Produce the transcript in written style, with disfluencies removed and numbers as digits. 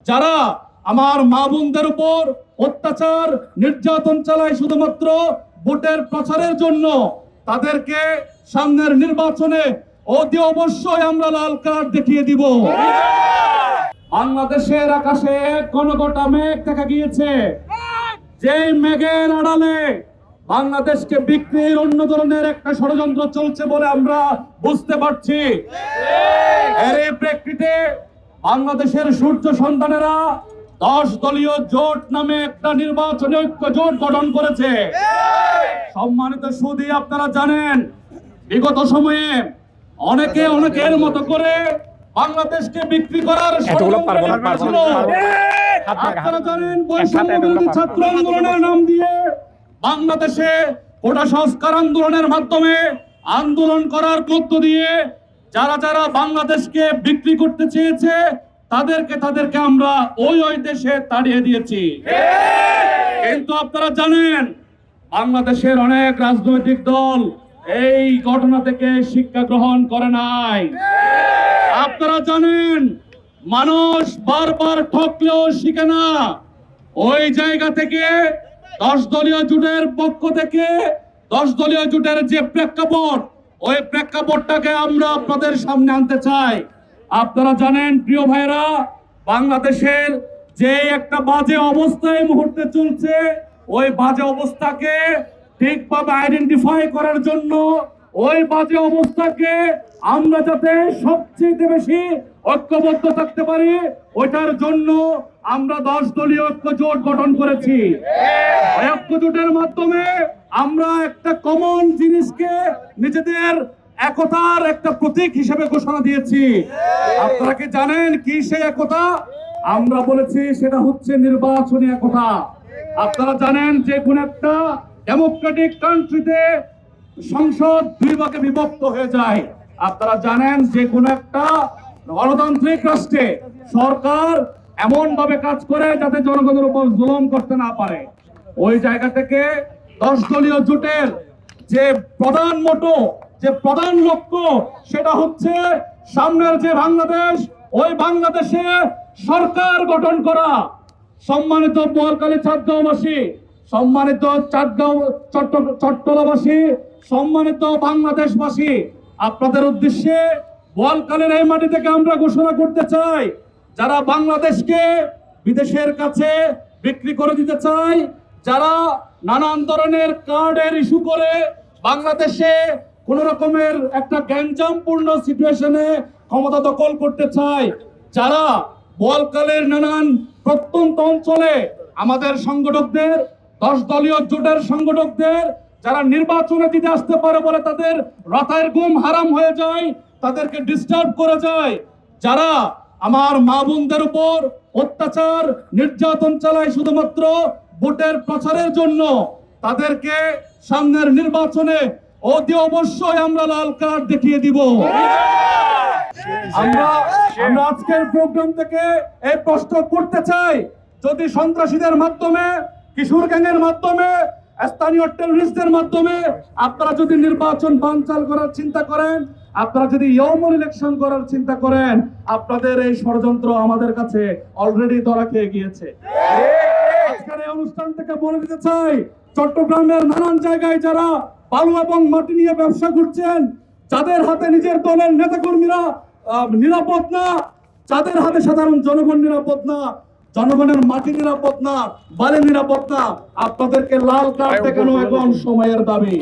যারা আমার মা বোনদের উপর অত্যাচার নির্যাতন চালায় শুধুমাত্র ভোটের প্রচারের জন্য, তাদেরকে সামনের নির্বাচনে অতি অবশ্যই আমরা লাল কার্ড দেখিয়ে দিব। বাংলাদেশের আকাশে ঘনঘটা মেঘ দেখা গিয়েছে, যেই মেঘের আড়ালে বাংলাদেশকে বিক্রির অন্য ধরনের একটা ষড়যন্ত্র চলছে বলে আমরা বুঝতে পারছি। এর প্রেক্ষিতে বাংলাদেশের সূর্য সন্তানেরা 10 দলীয় জোট নামে একটা নির্বাচনী ঐক্য জোট গঠন করেছে। সম্মানিত সুধী, আপনারা জানেন বিগত সময়ে অনেকে অনেকের মতো করে বাংলাদেশকে বিক্রি করার ষড়যন্ত্র ছিল। আপনারা জানেন বৈষম্য বিরোধী ছাত্র আন্দোলনের নাম দিয়ে বাংলাদেশে কোটা সংস্কার আন্দোলনের মাধ্যমে আন্দোলন করার মধ্য দিয়ে যারা যারা বাংলাদেশকে বিক্রি করতে চেয়েছে তাদেরকে আমরা ওই দেশে তাড়িয়ে দিয়েছি। কিন্তু আপনারা জানেন বাংলাদেশের অনেক রাজনৈতিক দল এই ঘটনা থেকে শিক্ষা গ্রহণ করে নাই। আপনারা জানেন মানুষ বারবার ঠকলেও শিখে না। ওই জায়গা থেকে 10 দলীয় জোটের পক্ষ থেকে 10 দলীয় জোটের যে প্রেক্ষাপট, ওই প্রেক্ষাপটটাকে আমরা আপনাদের সামনে আনতে চাই। আপনারা জানেন প্রিয় ভাইরা, বাংলাদেশের যে একটা বাজে অবস্থা এই মুহূর্তে চলছে, ওই বাজে অবস্থাকে ঠিকভাবে আইডেন্টিফাই করার জন্য, ওই বাজে অবস্থাকে আমরা যাতে সবচেয়ে বেশি ঐক্যবদ্ধ থাকতে পারি, ওইটার জন্য আমরা 10 দলীয় ঐক্য জোট গঠন করেছি। ওই ঐক্য জোটের মাধ্যমে আমরা একটা কমন জিনিসকে নিজেদের একতার একটা প্রতীক হিসেবে ঘোষণা দিয়েছি। আপনারা কি জানেন কি সেই একতা? আমরা বলেছি সেটা হচ্ছে নির্বাচনী একতা। আপনারা জানেন যে কোন একটা ডেমোক্রেটিক কান্ট্রিতে সংসদ 2 ভাগে বিভক্ত হয়ে যায়। আপনারা জানেন যে কোন একটা গণতান্ত্রিক রাষ্ট্রে সরকার এমন ভাবে কাজ করে যাতে জনগণের উপর জুলুম করতে না পারে। ওই জায়গা থেকে 10 দলীয় জোটের যে প্রধান মোটো, যে প্রধান লক্ষ্য, সেটা হচ্ছে সামনের যে বাংলাদেশ, ওই বাংলাদেশে সরকার গঠন করা। সম্মানিত বোয়ালখালী চাঁদগাঁওবাসী, সম্মানিত চট্টলাবাসী, সম্মানিত বাংলাদেশবাসী, আপনাদের উদ্দেশ্যে বোয়ালখালীর এই মাটি থেকে আমরা ঘোষণা করতে চাই, যারা বাংলাদেশকে বিদেশের কাছে বিক্রি করে দিতে চায়, যারা নানান ধরনের কার্ডের ইস্যু করে বাংলাদেশে কোন রকমের একটা গ্যাঞ্জামপূর্ণ সিচুয়েশনে ক্ষমতা দখল করতে চায়, যারা বোয়ালখালীর নানান প্রত্যন্ত অঞ্চলে আমাদের সংগঠকদের, 10 দলীয় জোটের সংগঠকদের যারা নির্বাচনে দিতে আসতে পারে বলে তাদের রাতের ঘুম হারাম হয়ে যায়, তাদেরকে ডিস্টার্ব করে যায়, যারা আমার মা বোনদের উপর অত্যাচার নির্যাতন চালায় শুধুমাত্র ভোটের প্রচারের জন্য, তাদেরকে সামনের নির্বাচনে অতি অবশ্যই আমরা লাল কার্ড দেখিয়ে দিব। আমরা আজকের প্রোগ্রাম থেকে এই প্রশ্ন করতে চাই, যদি সন্ত্রাসীদের মাধ্যমে, কিশোর গ্যাংয়ের মাধ্যমে, স্থানীয় টেররিস্টদের মাধ্যমে আপনারা যদি নির্বাচন বানচাল করার চিন্তা করেন, আপনারা যদি ইয়মন ইলেকশন করার চিন্তা করেন, আপনাদের এই ষড়যন্ত্র আমাদের কাছে অলরেডি ধরা খেয়ে গিয়েছে। আজকের এই অনুষ্ঠান থেকে বলে দিতে চাই, চট্টগ্রামের নানান জায়গায় যারা বালু এবং মাটি নিয়ে ব্যবসা করছেন, যাদের হাতে নিজের দলের নেতাকর্মীরা নিরাপদ না, যাদের হাতে সাধারণ জনগণ নিরাপদ না, জনগণের মাটি নিরাপদ না, বালি নিরাপদ না, আপনাদেরকে লাল কার্ড দেখানো এখন সময়ের দাবি।